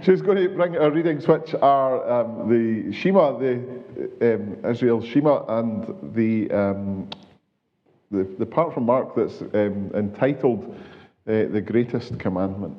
She's going to bring our readings, which are the Shema, the Israel Shema, and the part from Mark that's entitled The Greatest Commandment.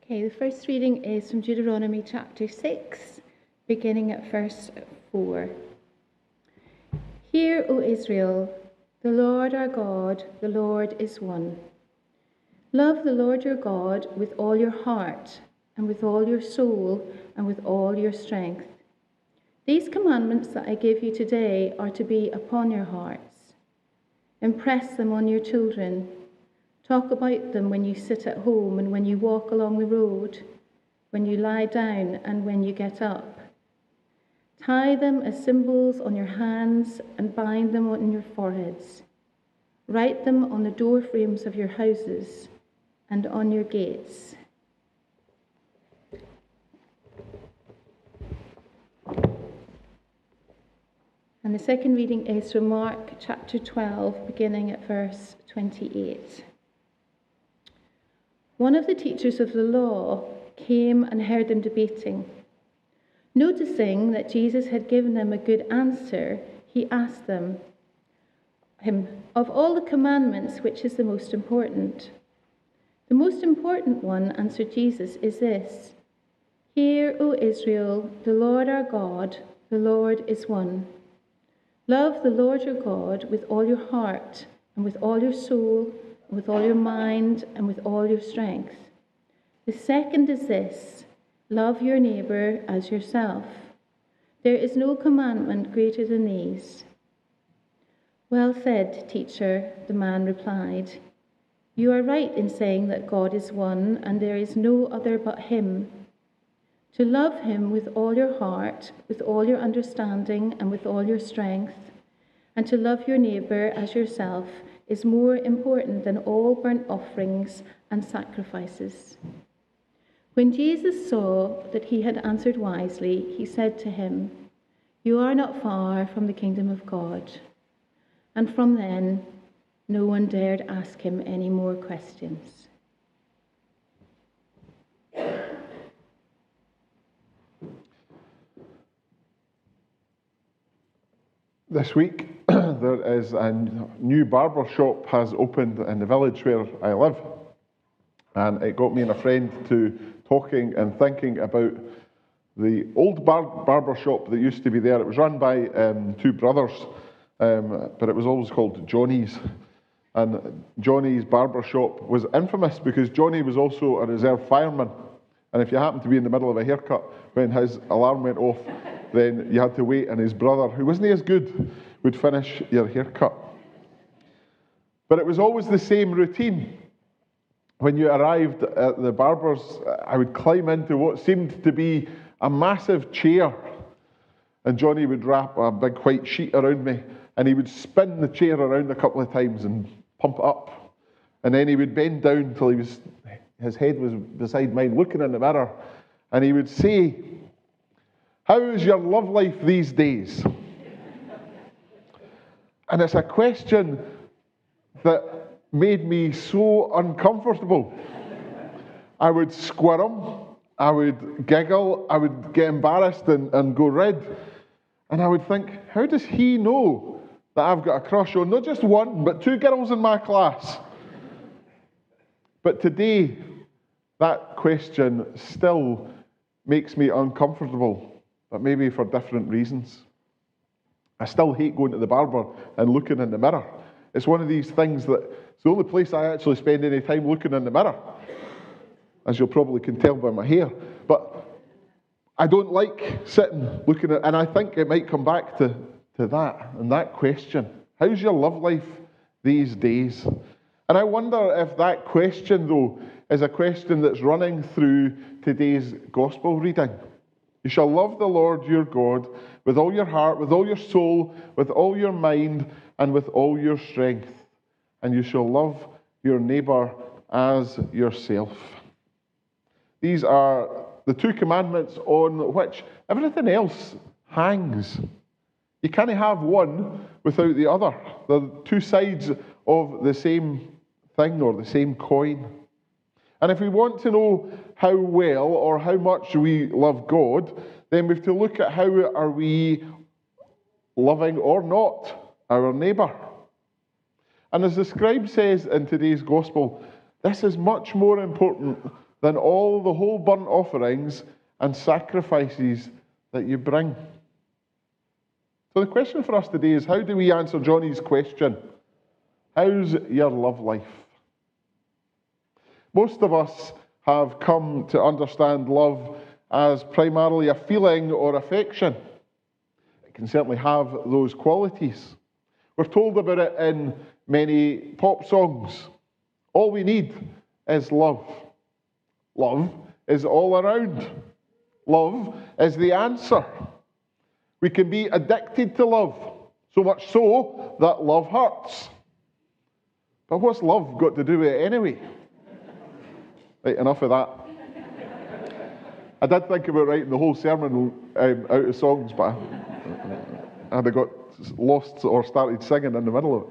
Okay, the first reading is from Deuteronomy chapter 6, beginning at verse 4. Hear, O Israel, the Lord our God, the Lord is one. Love the Lord your God with all your heart, and with all your soul, and with all your strength. These commandments that I give you today are to be upon your hearts. Impress them on your children. Talk about them when you sit at home and when you walk along the road, when you lie down and when you get up. Tie them as symbols on your hands and bind them on your foreheads. Write them on the door frames of your houses and on your gates. And the second reading is from Mark chapter 12, beginning at verse 28. One of the teachers of the law came and heard them debating. Noticing that Jesus had given them a good answer, he asked him, of all the commandments, which is the most important? The most important one, answered Jesus, is this: Hear, O Israel, the Lord our God, the Lord is one. Love the Lord your God with all your heart, and with all your soul, and with all your mind, and with all your strength. The second is this: love your neighbour as yourself. There is no commandment greater than these. Well said, teacher, the man replied. You are right in saying that God is one, and there is no other but him. To love him with all your heart, with all your understanding, and with all your strength, and to love your neighbour as yourself is more important than all burnt offerings and sacrifices. When Jesus saw that he had answered wisely, he said to him, You are not far from the kingdom of God. And from then, no one dared ask him any more questions. This week, there is a new barber shop has opened in the village where I live. And it got me and a friend to talking and thinking about the old barber shop that used to be there. It was run by two brothers, but it was always called Johnny's. And Johnny's barber shop was infamous because Johnny was also a reserve fireman. And if you happened to be in the middle of a haircut when his alarm went off, then you had to wait, and his brother, who wasn't as good, would finish your haircut. But it was always the same routine. When you arrived at the barber's, I would climb into what seemed to be a massive chair, and Johnny would wrap a big white sheet around me, and he would spin the chair around a couple of times and pump it up, and then he would bend down till his head was beside mine, looking in the mirror, and he would say, How's your love life these days? And it's a question that made me so uncomfortable. I would squirm, I would giggle, I would get embarrassed and go red. And I would think, how does he know that I've got a crush on not just one, but two girls in my class? But today, that question still makes me uncomfortable, but maybe for different reasons. I still hate going to the barber and looking in the mirror. It's one of these things that it's the only place I actually spend any time looking in the mirror, as you probably can tell by my hair. But I don't like sitting looking at, and I think it might come back to that and that question. How's your love life these days? And I wonder if that question, though, is a question that's running through today's gospel reading. You shall love the Lord your God with all your heart, with all your soul, with all your mind, and with all your strength. And you shall love your neighbour as yourself. These are the two commandments on which everything else hangs. You can't have one without the other. They're two sides of the same thing or the same coin. And if we want to know how well or how much we love God, then we have to look at how are we loving or not our neighbour. And as the scribe says in today's gospel, this is much more important than all the whole burnt offerings and sacrifices that you bring. So the question for us today is, how do we answer Johnny's question? How's your love life? Most of us have come to understand love as primarily a feeling or affection. It can certainly have those qualities. We're told about it in many pop songs. All we need is love. Love is all around. Love is the answer. We can be addicted to love, so much so that love hurts. But what's love got to do with it anyway? Right, enough of that. I did think about writing the whole sermon out of songs, but I got lost or started singing in the middle of it.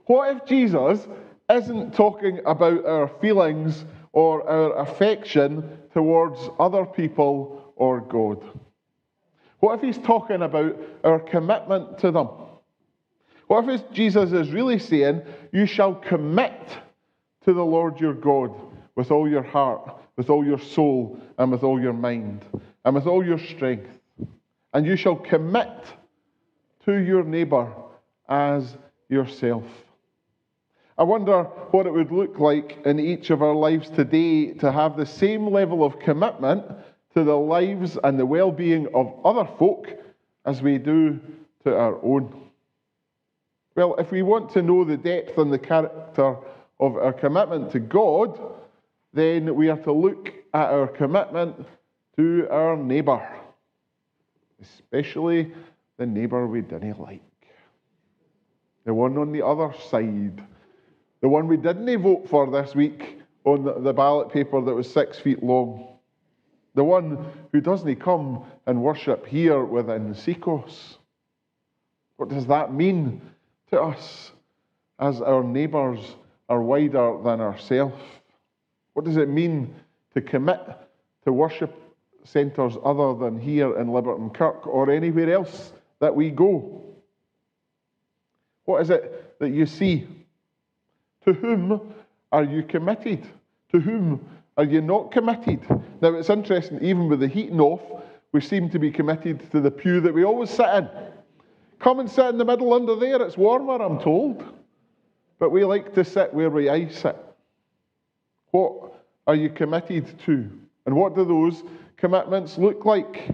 What if Jesus isn't talking about our feelings or our affection towards other people or God? What if he's talking about our commitment to them? What if Jesus is really saying, you shall commit to the Lord your God with all your heart, with all your soul, and with all your mind, and with all your strength. And you shall commit to your neighbour as yourself. I wonder what it would look like in each of our lives today to have the same level of commitment to the lives and the well-being of other folk as we do to our own. Well, if we want to know the depth and the character of our commitment to God, then we are to look at our commitment to our neighbour, especially the neighbour we didn't like, the one on the other side, the one we didn't vote for this week on the ballot paper that was 6 feet long, the one who doesn't come and worship here within Seacos. What does that mean to us as our neighbours are wider than ourselves? What does it mean to commit to worship centres other than here in Liberton Kirk or anywhere else that we go? What is it that you see? To whom are you committed? To whom are you not committed? Now, it's interesting, even with the heating off, we seem to be committed to the pew that we always sit in. Come and sit in the middle under there, it's warmer, I'm told. But we like to sit where I sit. What are you committed to? And what do those commitments look like?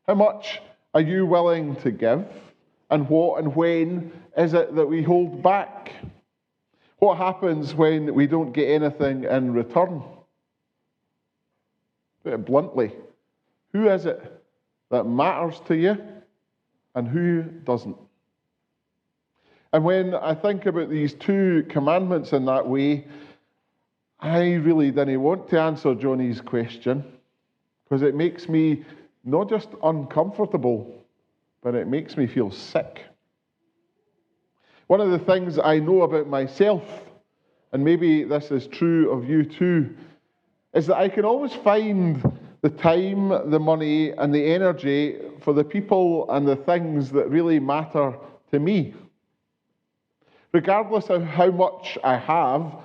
How much are you willing to give? And what and when is it that we hold back? What happens when we don't get anything in return? Put it bluntly, who is it that matters to you and who doesn't? And when I think about these two commandments in that way, I really didn't want to answer Johnny's question, because it makes me not just uncomfortable, but it makes me feel sick. One of the things I know about myself, and maybe this is true of you too, is that I can always find the time, the money, and the energy for the people and the things that really matter to me. Regardless of how much I have,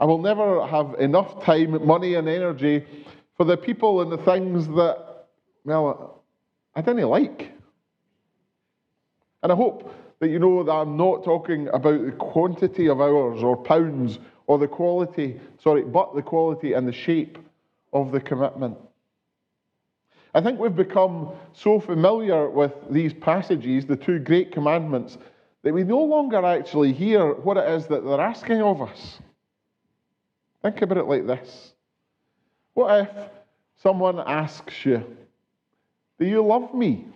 I will never have enough time, money, and energy for the people and the things that, well, I didn't like. And I hope that you know that I'm not talking about the quantity of hours or pounds or the quality, but the quality and the shape of the commitment. I think we've become so familiar with these passages, the two great commandments, that we no longer actually hear what it is that they're asking of us. Think about it like this. What if someone asks you, do you love me?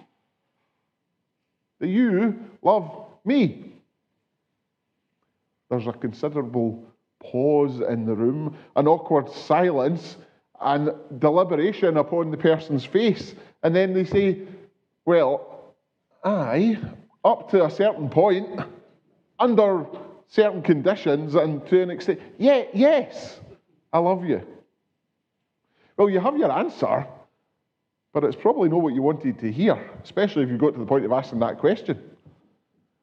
Do you love me? There's a considerable pause in the room, an awkward silence, and deliberation upon the person's face. And then they say, well, Aye, up to a certain point, under certain conditions and to an extent. Yeah, yes, I love you. Well, you have your answer, but it's probably not what you wanted to hear, especially if you got to the point of asking that question.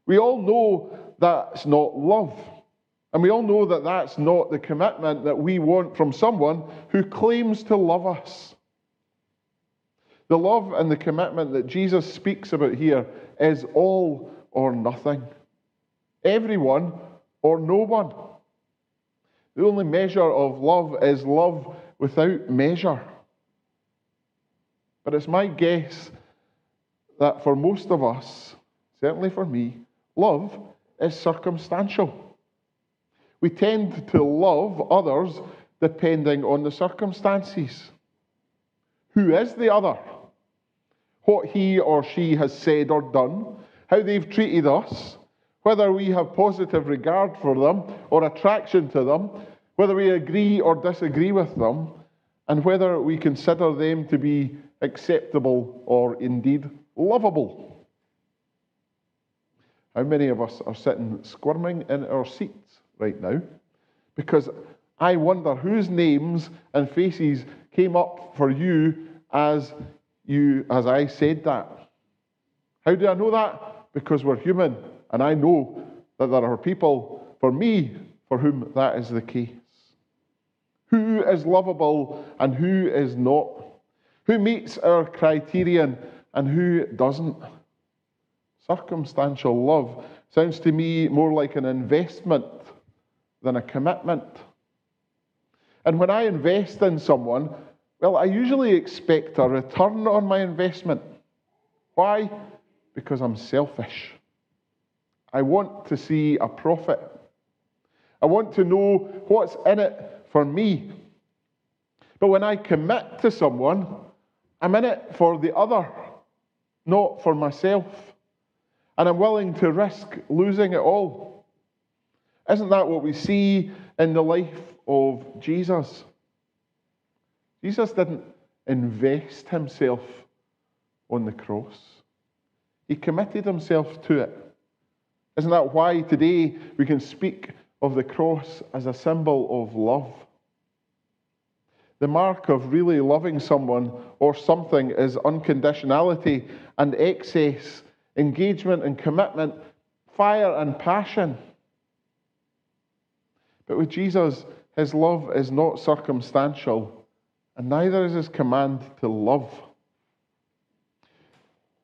We all know that's not love. And we all know that that's not the commitment that we want from someone who claims to love us. The love and the commitment that Jesus speaks about here is all or nothing. Everyone or no one. The only measure of love is love without measure. But it's my guess that for most of us, certainly for me, love is circumstantial. We tend to love others depending on the circumstances. Who is the other? What he or she has said or done, how they've treated us, whether we have positive regard for them or attraction to them, whether we agree or disagree with them, and whether we consider them to be acceptable or indeed lovable. How many of us are sitting squirming in our seats right now? Because I wonder whose names and faces came up for you as I said that. How do I know that? Because we're human, and I know that there are people, for me, for whom that is the case. Who is lovable and who is not? Who meets our criterion and who doesn't? Circumstantial love sounds to me more like an investment than a commitment. And when I invest in someone, well, I usually expect a return on my investment. Why? Because I'm selfish. I want to see a profit. I want to know what's in it for me. But when I commit to someone, I'm in it for the other, not for myself. And I'm willing to risk losing it all. Isn't that what we see in the life of Jesus? Jesus didn't invest himself on the cross. He committed himself to it. Isn't that why today we can speak of the cross as a symbol of love? The mark of really loving someone or something is unconditionality and excess, engagement and commitment, fire and passion. But with Jesus, his love is not circumstantial, and neither is his command to love.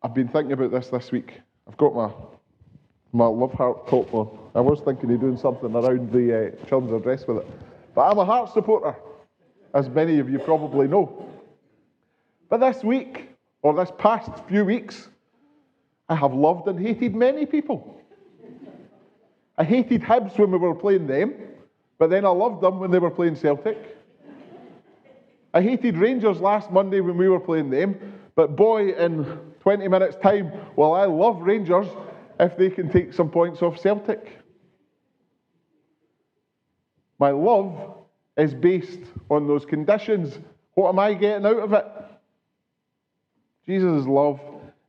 I've been thinking about this week. I've got my love heart top on. I was thinking of doing something around the children's address with it. But I'm a heart supporter, as many of you probably know. But this week, or this past few weeks, I have loved and hated many people. I hated Hibs when we were playing them, but then I loved them when they were playing Celtic. I hated Rangers last Monday when we were playing them, but boy, in 20 minutes' time, well, I love Rangers if they can take some points off Celtic. My love is based on those conditions. What am I getting out of it? Jesus' love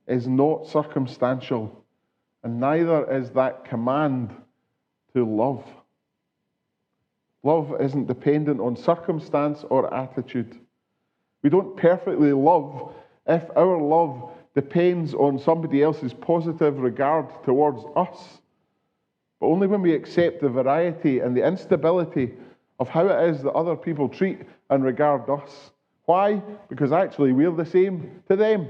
is not circumstantial, and neither is that command to love. Love isn't dependent on circumstance or attitude. We don't perfectly love if our love depends on somebody else's positive regard towards us, but only when we accept the variety and the instability of how it is that other people treat and regard us. Why? Because actually we're the same to them.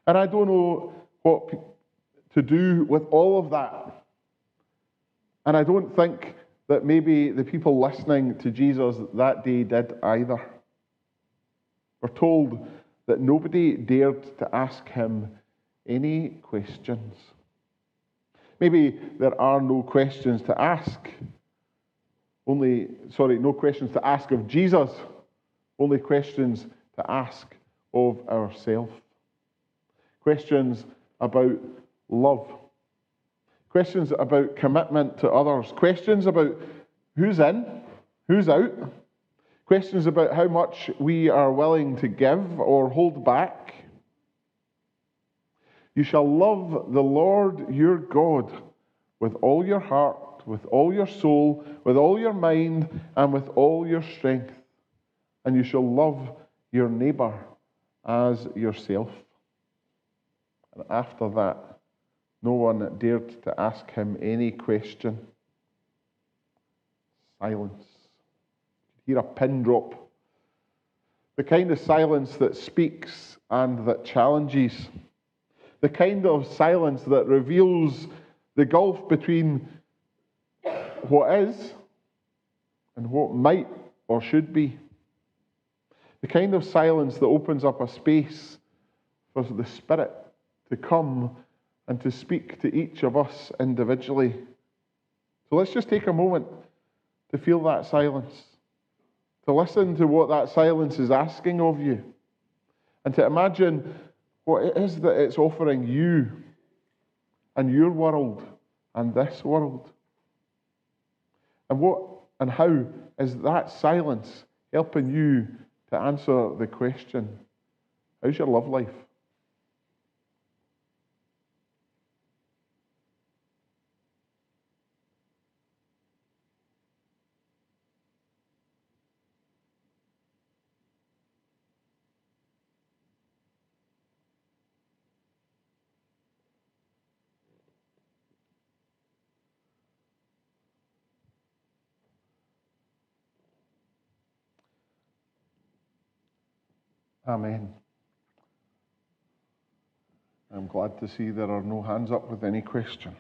And I don't know what to do with all of that. And I don't think that maybe the people listening to Jesus that day did either. We're told that nobody dared to ask him any questions. Maybe there are no questions to ask. No questions to ask of Jesus. Only questions to ask of ourselves. Questions about love. Questions about commitment to others. Questions about who's in, who's out. Questions about how much we are willing to give or hold back. You shall love the Lord your God with all your heart, with all your soul, with all your mind, and with all your strength. And you shall love your neighbour as yourself. And after that, no one dared to ask him any question. Silence. You hear a pin drop. The kind of silence that speaks and that challenges. The kind of silence that reveals the gulf between what is and what might or should be. The kind of silence that opens up a space for the Spirit to come and to speak to each of us individually. So let's just take a moment to feel that silence, to listen to what that silence is asking of you, and to imagine what it is that it's offering you and your world and this world. And what and how is that silence helping you to answer the question, how's your love life? Amen. I'm glad to see there are no hands up with any questions.